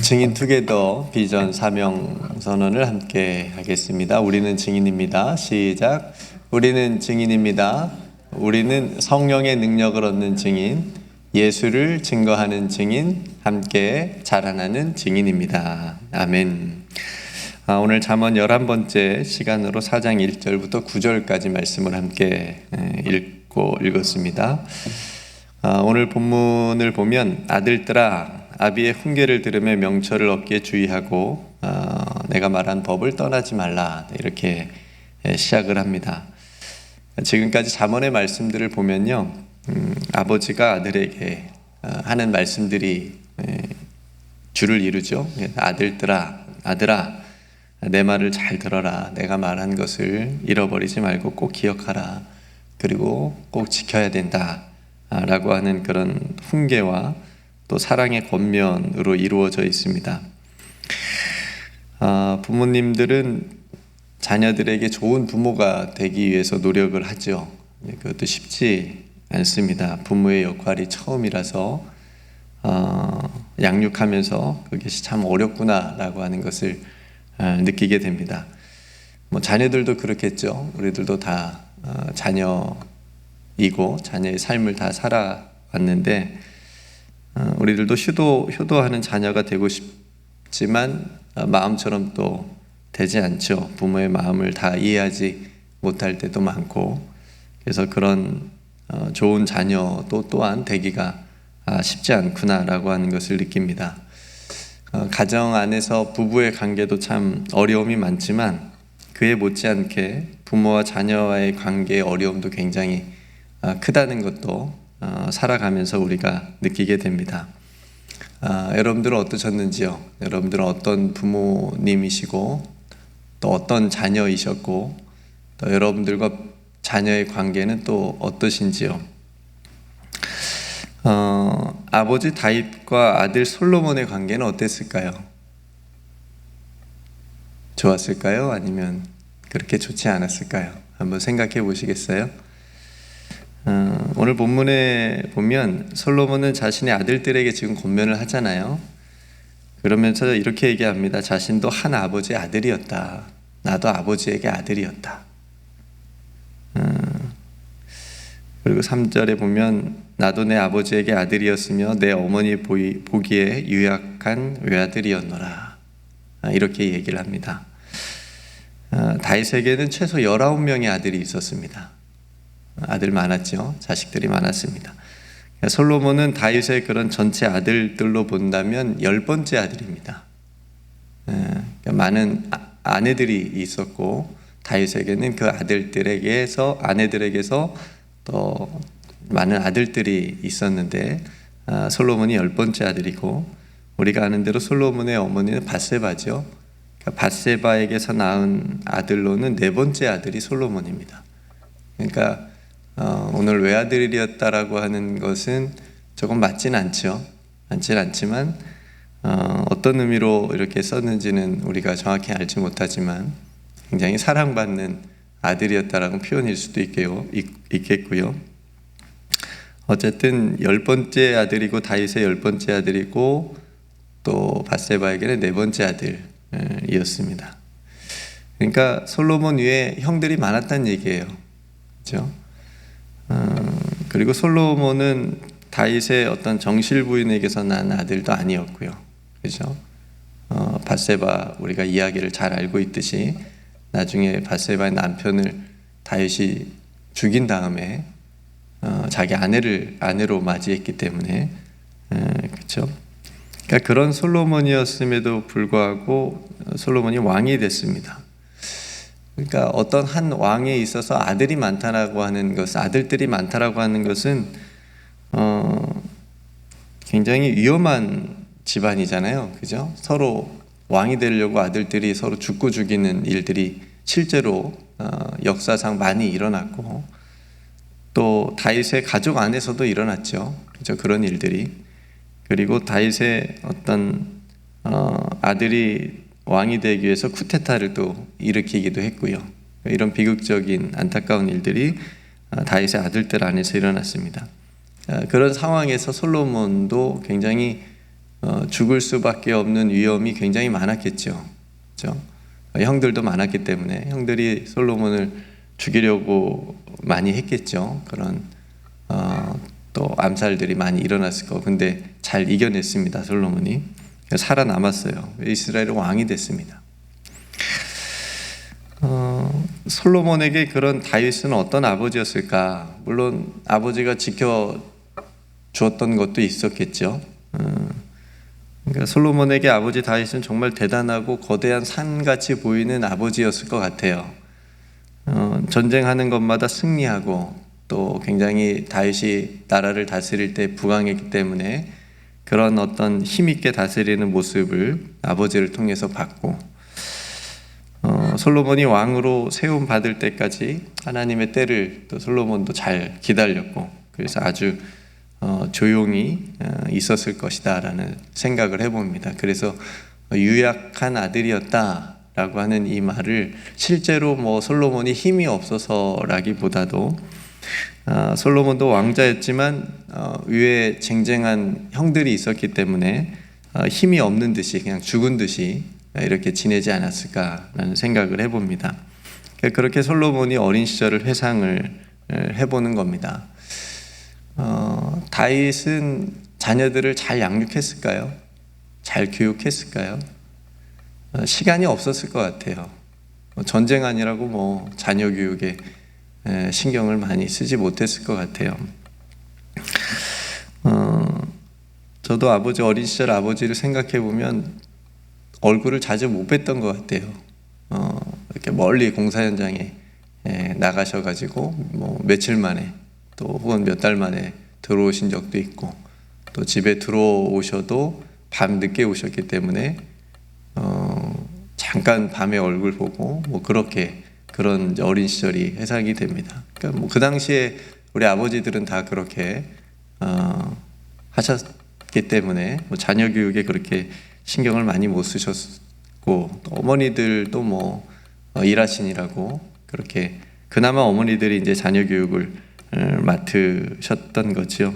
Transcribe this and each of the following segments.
증인 투게더 비전 사명 선언을 함께 하겠습니다. 우리는 증인입니다. 시작. 우리는 증인입니다. 우리는 성령의 능력을 얻는 증인, 예수를 증거하는 증인, 함께 자라나는 증인입니다. 아멘. 오늘 잠언 11번째 시간으로 4장 1절부터 9절까지 말씀을 함께 읽었습니다. 오늘 본문을 보면 아들들아 아비의 훈계를 들으며 명철을 얻기에 주의하고 내가 말한 법을 떠나지 말라, 이렇게 시작을 합니다. 지금까지 잠언의 말씀들을 보면요, 아버지가 아들에게 하는 말씀들이 주를 이루죠. 아들들아, 아들아, 내 말을 잘 들어라. 내가 말한 것을 잃어버리지 말고 꼭 기억하라. 그리고 꼭 지켜야 된다 라고 하는 그런 훈계와 또 사랑의 권면으로 이루어져 있습니다. 부모님들은 자녀들에게 좋은 부모가 되기 위해서 노력을 하죠. 그것도 쉽지 않습니다. 부모의 역할이 처음이라서 양육하면서 그것이 참 어렵구나라고 하는 것을 느끼게 됩니다. 자녀들도 그렇겠죠. 우리들도 다 자녀이고 자녀의 삶을 다 살아왔는데 우리들도 효도하는 자녀가 되고 싶지만 마음처럼 또 되지 않죠. 부모의 마음을 다 이해하지 못할 때도 많고, 그래서 그런 좋은 자녀도 또한 되기가 쉽지 않구나라고 하는 것을 느낍니다. 가정 안에서 부부의 관계도 참 어려움이 많지만 그에 못지않게 부모와 자녀와의 관계의 어려움도 굉장히 크다는 것도 살아가면서 우리가 느끼게 됩니다. 여러분들은 어떠셨는지요? 여러분들은 어떤 부모님이시고 또 어떤 자녀이셨고 또 여러분들과 자녀의 관계는 또 어떠신지요? 아버지 다윗과 아들 솔로몬의 관계는 어땠을까요? 좋았을까요? 아니면 그렇게 좋지 않았을까요? 한번 생각해 보시겠어요? 오늘 본문에 보면 솔로몬은 자신의 아들들에게 지금 권면을 하잖아요. 그러면서 이렇게 얘기합니다. 자신도 한 아버지의 아들이었다. 나도 아버지에게 아들이었다. 그리고 3절에 보면 나도 내 아버지에게 아들이었으며 내 어머니 보기에 유약한 외아들이었노라, 이렇게 얘기를 합니다. 다윗에게는 최소 19명의 아들이 있었습니다. 아들 많았죠. 자식들이 많았습니다. 솔로몬은 다윗의 그런 전체 아들들로 본다면 10번째 아들입니다. 많은 아내들이 있었고 다윗에게는 그 아내들에게서 또 많은 아들들이 있었는데 솔로몬이 10번째 아들이고, 우리가 아는 대로 솔로몬의 어머니는 밧세바죠. 밧세바에게서 낳은 아들로는 4번째 아들이 솔로몬입니다. 그러니까 오늘 외아들이었다라고 하는 것은 조금 맞진 않죠. 맞진 않지만 어떤 의미로 이렇게 썼는지는 우리가 정확히 알지 못하지만 굉장히 사랑받는 아들이었다라는 표현일 수도 있겠고요. 어쨌든 10번째 아들이고 다윗의 10번째 아들이고 또 밧세바에게는 4번째 아들이었습니다. 그러니까 솔로몬 위에 형들이 많았다는 얘기예요. 그렇죠? 그리고 솔로몬은 다윗의 어떤 정실 부인에게서 난 아들도 아니었고요. 그렇죠? 밧세바, 우리가 이야기를 잘 알고 있듯이 나중에 밧세바의 남편을 다윗이 죽인 다음에 자기 아내로 맞이했기 때문에 그렇죠? 그러니까 그런 솔로몬이었음에도 불구하고 솔로몬이 왕이 됐습니다. 그러니까 어떤 한 왕에 있어서 아들들이 많다라고 하는 것은 굉장히 위험한 집안이잖아요. 그죠? 서로 왕이 되려고 아들들이 서로 죽고 죽이는 일들이 실제로 역사상 많이 일어났고, 또 다윗의 가족 안에서도 일어났죠. 그죠? 그런 일들이. 그리고 다윗의 어떤 아들이 왕이 되기 위해서 쿠데타를 또 일으키기도 했고요. 이런 비극적인 안타까운 일들이 다윗의 아들들 안에서 일어났습니다. 그런 상황에서 솔로몬도 굉장히 죽을 수밖에 없는 위험이 굉장히 많았겠죠. 그렇죠? 형들도 많았기 때문에 형들이 솔로몬을 죽이려고 많이 했겠죠. 그런 또 암살들이 많이 일어났을 거. 근데 잘 이겨냈습니다. 솔로몬이 살아남았어요. 이스라엘의 왕이 됐습니다. 솔로몬에게 그런 다윗은 어떤 아버지였을까? 물론 아버지가 지켜 주었던 것도 있었겠죠. 그러니까 솔로몬에게 아버지 다윗은 정말 대단하고 거대한 산같이 보이는 아버지였을 것 같아요. 전쟁하는 것마다 승리하고 또 굉장히 다윗이 나라를 다스릴 때 부강했기 때문에 그런 어떤 힘있게 다스리는 모습을 아버지를 통해서 봤고, 솔로몬이 왕으로 세움 받을 때까지 하나님의 때를 또 솔로몬도 잘 기다렸고, 그래서 아주 조용히 있었을 것이다 라는 생각을 해봅니다. 그래서 유약한 아들이었다라고 하는 이 말을 실제로 뭐 솔로몬이 힘이 없어서라기보다도 솔로몬도 왕자였지만 위에 쟁쟁한 형들이 있었기 때문에 힘이 없는 듯이 그냥 죽은 듯이 이렇게 지내지 않았을까라는 생각을 해봅니다. 그렇게 솔로몬이 어린 시절을 회상을 해보는 겁니다. 다윗은 자녀들을 잘 양육했을까요? 잘 교육했을까요? 시간이 없었을 것 같아요. 전쟁 아니라고 뭐 자녀 교육에 신경을 많이 쓰지 못했을 것 같아요. 저도 아버지 어린 시절 아버지를 생각해 보면 얼굴을 자주 못 뵀던 것 같아요. 이렇게 멀리 공사 현장에 나가셔가지고 뭐 며칠 만에 또 혹은 몇 달 만에 들어오신 적도 있고, 또 집에 들어오셔도 밤 늦게 오셨기 때문에 잠깐 밤에 얼굴 보고 뭐 그렇게 그런 어린 시절이 회상이 됩니다. 그러니까 뭐 그 당시에 우리 아버지들은 다 그렇게 하셨기 때문에 뭐 자녀 교육에 그렇게 신경을 많이 못 쓰셨고, 또 어머니들도 뭐 일하시느라고 그렇게 그나마 어머니들이 이제 자녀 교육을 맡으셨던 거죠.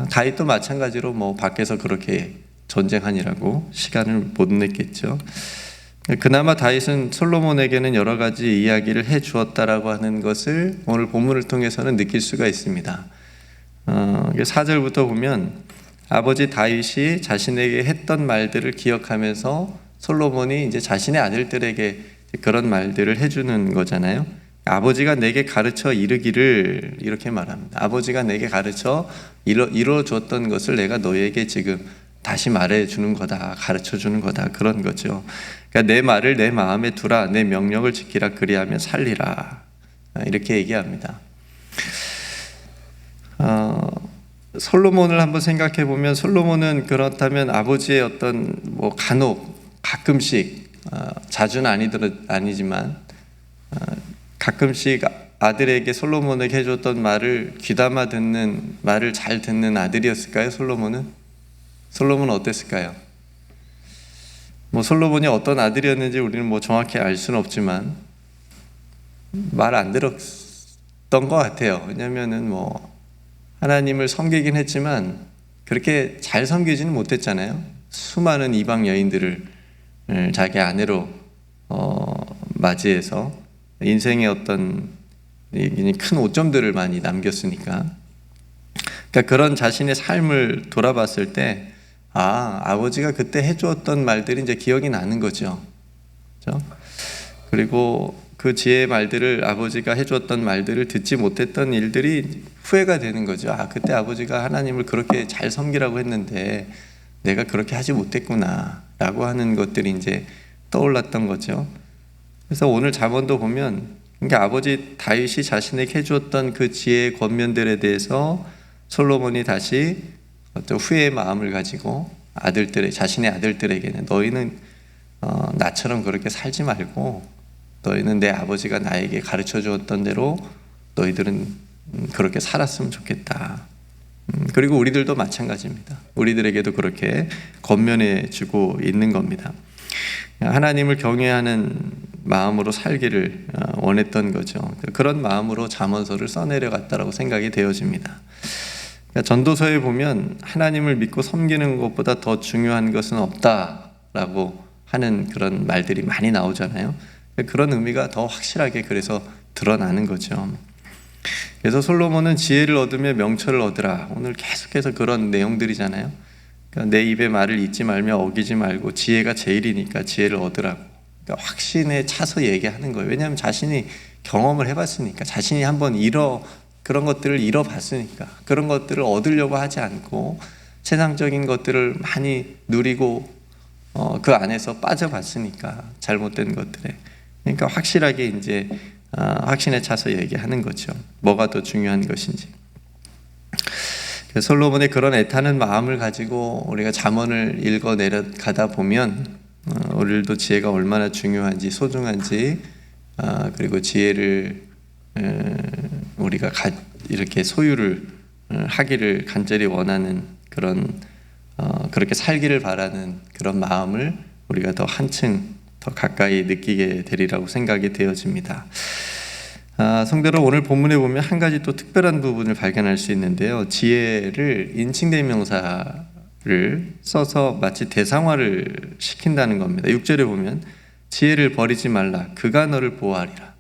다윗도 마찬가지로 뭐 밖에서 그렇게 전쟁하느라고 시간을 못 냈겠죠. 그나마 다윗은 솔로몬에게는 여러 가지 이야기를 해 주었다라고 하는 것을 오늘 본문을 통해서는 느낄 수가 있습니다. 4절부터 보면 아버지 다윗이 자신에게 했던 말들을 기억하면서 솔로몬이 이제 자신의 아들들에게 그런 말들을 해주는 거잖아요. 아버지가 내게 가르쳐 이르기를, 이렇게 말합니다. 아버지가 내게 가르쳐 이루어 주었던 것을 내가 너에게 지금 다시 말해 주는 거다, 가르쳐 주는 거다, 그런 거죠. 그러니까 내 말을 내 마음에 두라, 내 명령을 지키라, 그리하면 살리라, 이렇게 얘기합니다. 솔로몬을 한번 생각해 보면, 솔로몬은 그렇다면 아버지의 어떤 뭐 간혹 가끔씩 자주는 아니지만 가끔씩 아들에게 솔로몬에게 해줬던 말을 귀담아 듣는, 말을 잘 듣는 아들이었을까요? 솔로몬은 어땠을까요? 뭐 솔로몬이 어떤 아들이었는지 우리는 뭐 정확히 알 수는 없지만 말 안 들었던 것 같아요. 왜냐면은 뭐 하나님을 섬기긴 했지만 그렇게 잘 섬기지는 못했잖아요. 수많은 이방 여인들을 자기 아내로 맞이해서 인생의 어떤 큰 오점들을 많이 남겼으니까. 그러니까 그런 자신의 삶을 돌아봤을 때 아버지가 그때 해주었던 말들이 이제 기억이 나는 거죠. 그렇죠? 그리고 그 지혜의 말들을, 아버지가 해주었던 말들을 듣지 못했던 일들이 후회가 되는 거죠. 그때 아버지가 하나님을 그렇게 잘 섬기라고 했는데 내가 그렇게 하지 못했구나 라고 하는 것들이 이제 떠올랐던 거죠. 그래서 오늘 잠언도 보면, 그러니까 아버지 다윗이 자신에게 해주었던 그 지혜의 권면들에 대해서 솔로몬이 다시 어떤 후회의 마음을 가지고 자신의 아들들에게는 너희는 나처럼 그렇게 살지 말고 너희는 내 아버지가 나에게 가르쳐 주었던 대로 너희들은 그렇게 살았으면 좋겠다. 그리고 우리들도 마찬가지입니다. 우리들에게도 그렇게 권면해 주고 있는 겁니다. 하나님을 경외하는 마음으로 살기를 원했던 거죠. 그런 마음으로 잠언서를 써내려갔다라고 생각이 되어집니다. 그러니까 전도서에 보면 하나님을 믿고 섬기는 것보다 더 중요한 것은 없다라고 하는 그런 말들이 많이 나오잖아요. 그런 의미가 더 확실하게 그래서 드러나는 거죠. 그래서 솔로몬은 지혜를 얻으며 명철을 얻으라. 오늘 계속해서 그런 내용들이잖아요. 그러니까 내 입의 말을 잊지 말며 어기지 말고 지혜가 제일이니까 지혜를 얻으라고. 그러니까 확신에 차서 얘기하는 거예요. 왜냐하면 자신이 경험을 해봤으니까, 자신이 한번 그런 것들을 잃어봤으니까, 그런 것들을 얻으려고 하지 않고 세상적인 것들을 많이 누리고 그 안에서 빠져봤으니까, 잘못된 것들에. 그러니까 확실하게 이제 확신에 차서 얘기하는 거죠. 뭐가 더 중요한 것인지. 솔로몬의 그런 애타는 마음을 가지고 우리가 잠언을 읽어 내려가다 보면 우리도 지혜가 얼마나 중요한지, 소중한지, 그리고 지혜를 우리가 이렇게 소유를 하기를 간절히 원하는 그런 그렇게 살기를 바라는 그런 마음을 우리가 더 한층 더 가까이 느끼게 되리라고 생각이 되어집니다. 성도로 오늘 본문에 보면 한 가지 또 특별한 부분을 발견할 수 있는데요. 지혜를 인칭대명사를 써서 마치 대상화를 시킨다는 겁니다. 6절에 보면 지혜를 버리지 말라. 그가 너를 보호하리라.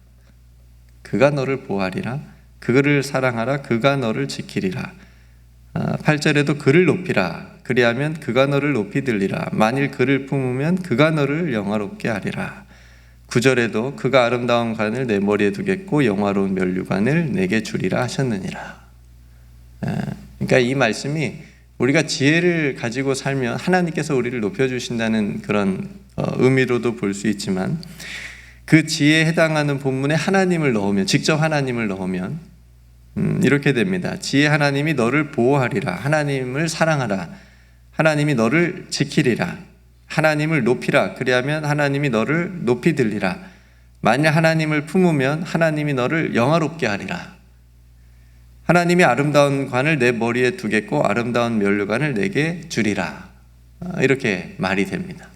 그가 너를 보호하리라. 그를 사랑하라. 그가 너를 지키리라. 8절에도 그를 높이라. 그리하면 그가 너를 높이 들리라. 만일 그를 품으면 그가 너를 영화롭게 하리라. 9절에도 그가 아름다운 관을 내 머리에 두겠고 영화로운 면류관을 내게 주리라 하셨느니라. 그러니까 이 말씀이 우리가 지혜를 가지고 살면 하나님께서 우리를 높여주신다는 그런 의미로도 볼 수 있지만, 그 지혜에 해당하는 본문에 하나님을 넣으면, 직접 하나님을 넣으면 이렇게 됩니다. 지혜 하나님이 너를 보호하리라. 하나님을 사랑하라. 하나님이 너를 지키리라. 하나님을 높이라. 그리하면 하나님이 너를 높이 들리라. 만일 하나님을 품으면 하나님이 너를 영화롭게 하리라. 하나님이 아름다운 관을 내 머리에 두겠고 아름다운 면류관을 내게 주리라. 이렇게 말이 됩니다.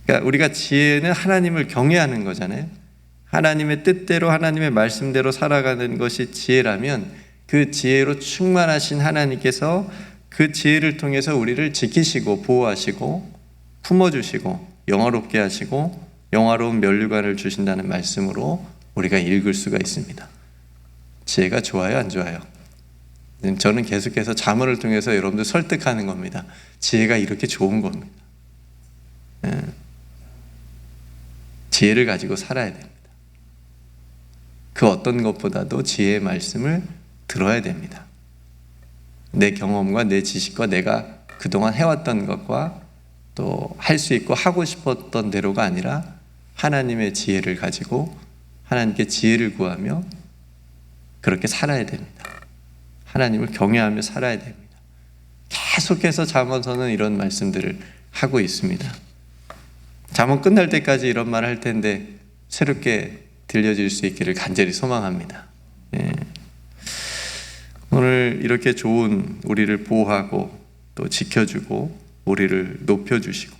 그러니까 우리가 지혜는 하나님을 경외하는 거잖아요. 하나님의 뜻대로, 하나님의 말씀대로 살아가는 것이 지혜라면, 그 지혜로 충만하신 하나님께서 그 지혜를 통해서 우리를 지키시고 보호하시고 품어주시고 영화롭게 하시고 영화로운 면류관을 주신다는 말씀으로 우리가 읽을 수가 있습니다. 지혜가 좋아요, 안 좋아요? 저는 계속해서 잠언을 통해서 여러분들 설득하는 겁니다. 지혜가 이렇게 좋은 겁니다. 지혜를 가지고 살아야 됩니다. 그 어떤 것보다도 지혜의 말씀을 들어야 됩니다. 내 경험과 내 지식과 내가 그동안 해왔던 것과 또 할 수 있고 하고 싶었던 대로가 아니라 하나님의 지혜를 가지고 하나님께 지혜를 구하며 그렇게 살아야 됩니다. 하나님을 경외하며 살아야 됩니다. 계속해서 잠언서는 이런 말씀들을 하고 있습니다. 잠언 끝날 때까지 이런 말을 할 텐데 새롭게 들려질 수 있기를 간절히 소망합니다. 오늘 이렇게 좋은 우리를 보호하고 또 지켜주고 우리를 높여주시고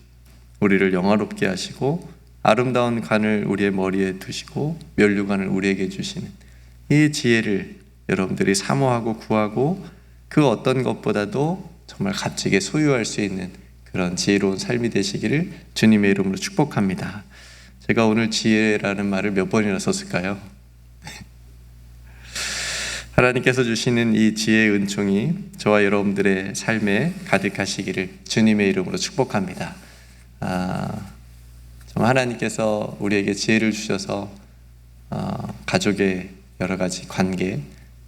우리를 영화롭게 하시고 아름다운 관을 우리의 머리에 두시고 면류관을 우리에게 주시는 이 지혜를 여러분들이 사모하고 구하고 그 어떤 것보다도 정말 값지게 소유할 수 있는 그런 지혜로운 삶이 되시기를 주님의 이름으로 축복합니다. 제가 오늘 지혜라는 말을 몇 번이나 썼을까요? 하나님께서 주시는 이 지혜의 은총이 저와 여러분들의 삶에 가득하시기를 주님의 이름으로 축복합니다. 정말 하나님께서 우리에게 지혜를 주셔서 가족의 여러 가지 관계,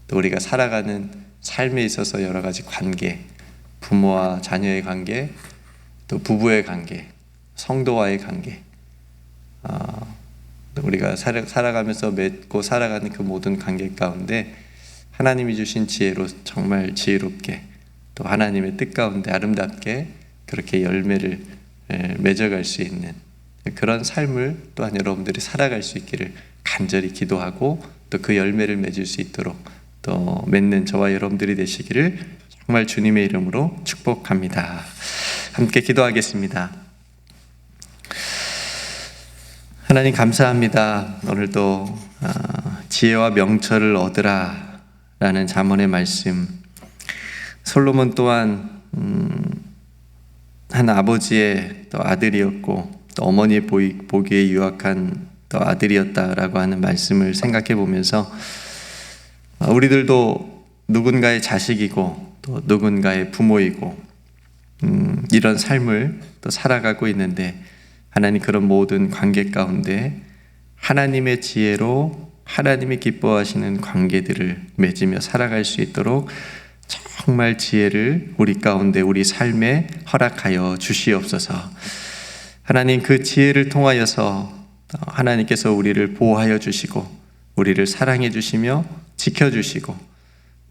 또 우리가 살아가는 삶에 있어서 여러 가지 관계, 부모와 자녀의 관계, 또 부부의 관계, 성도와의 관계, 우리가 살아가면서 맺고 살아가는 그 모든 관계 가운데 하나님이 주신 지혜로 정말 지혜롭게 또 하나님의 뜻 가운데 아름답게 그렇게 열매를 맺어갈 수 있는 그런 삶을 또한 여러분들이 살아갈 수 있기를 간절히 기도하고 또 그 열매를 맺을 수 있도록 또 맺는 저와 여러분들이 되시기를 정말 주님의 이름으로 축복합니다. 함께 기도하겠습니다. 하나님 감사합니다. 오늘도 지혜와 명철을 얻으라 라는 잠언의 말씀. 솔로몬 또한 한 아버지의 또 아들이었고 또 어머니의 보기에 유악한 또 아들이었다라고 하는 말씀을 생각해 보면서 우리들도 누군가의 자식이고 또 누군가의 부모이고 이런 삶을 또 살아가고 있는데, 하나님 그런 모든 관계 가운데 하나님의 지혜로 하나님이 기뻐하시는 관계들을 맺으며 살아갈 수 있도록 정말 지혜를 우리 가운데 우리 삶에 허락하여 주시옵소서. 하나님 그 지혜를 통하여서 하나님께서 우리를 보호하여 주시고 우리를 사랑해 주시며 지켜주시고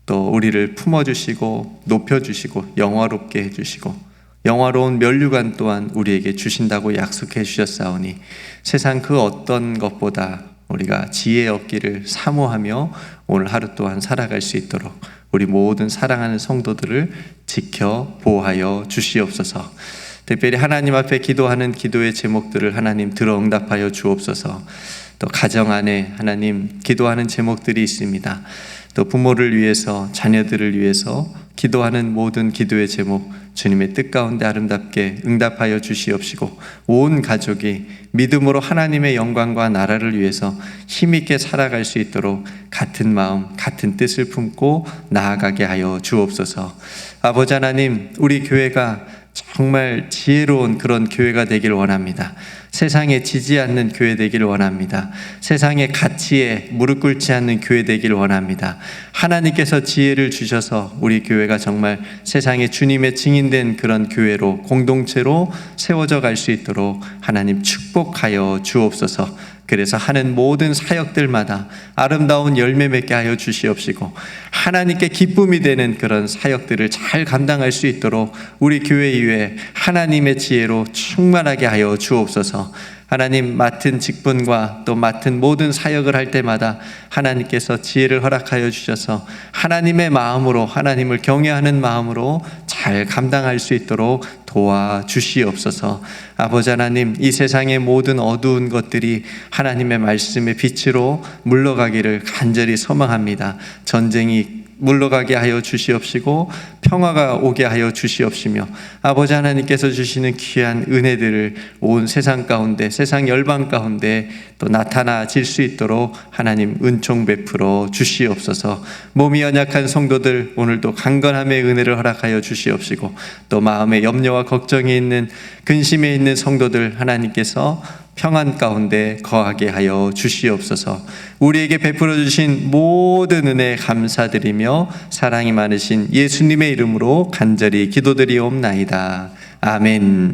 또 우리를 품어주시고 높여주시고 영화롭게 해주시고 영화로운 면류관 또한 우리에게 주신다고 약속해 주셨사오니 세상 그 어떤 것보다 우리가 지혜 얻기를 사모하며 오늘 하루 또한 살아갈 수 있도록 우리 모든 사랑하는 성도들을 지켜 보호하여 주시옵소서. 특별히 하나님 앞에 기도하는 기도의 제목들을 하나님 들어 응답하여 주옵소서. 또 가정 안에 하나님 기도하는 제목들이 있습니다. 또 부모를 위해서 자녀들을 위해서 기도하는 모든 기도의 제목 주님의 뜻 가운데 아름답게 응답하여 주시옵시고 온 가족이 믿음으로 하나님의 영광과 나라를 위해서 힘있게 살아갈 수 있도록 같은 마음 같은 뜻을 품고 나아가게 하여 주옵소서. 아버지 하나님, 우리 교회가 정말 지혜로운 그런 교회가 되길 원합니다. 세상에 지지 않는 교회 되기를 원합니다. 세상의 가치에 무릎 꿇지 않는 교회 되기를 원합니다. 하나님께서 지혜를 주셔서 우리 교회가 정말 세상에 주님의 증인된 그런 교회로 공동체로 세워져 갈 수 있도록 하나님 축복하여 주옵소서. 그래서 하는 모든 사역들마다 아름다운 열매 맺게 하여 주시옵시고 하나님께 기쁨이 되는 그런 사역들을 잘 감당할 수 있도록 우리 교회 이외에 하나님의 지혜로 충만하게 하여 주옵소서. 하나님 맡은 직분과 또 맡은 모든 사역을 할 때마다 하나님께서 지혜를 허락하여 주셔서 하나님의 마음으로 하나님을 경외하는 마음으로 잘 감당할 수 있도록 도와주시옵소서. 아버지 하나님, 이 세상의 모든 어두운 것들이 하나님의 말씀의 빛으로 물러가기를 간절히 소망합니다. 전쟁이 물러가게 하여 주시옵시고 평화가 오게 하여 주시옵시며 아버지 하나님께서 주시는 귀한 은혜들을 온 세상 가운데 세상 열방 가운데 또 나타나질 수 있도록 하나님 은총 베풀어 주시옵소서. 몸이 연약한 성도들 오늘도 강건함의 은혜를 허락하여 주시옵시고 또 마음에 염려와 걱정이 있는 근심에 있는 성도들 하나님께서 평안 가운데 거하게 하여 주시옵소서. 우리에게 베풀어 주신 모든 은혜 감사드리며 사랑이 많으신 예수님의 이름으로 간절히 기도드리옵나이다. 아멘.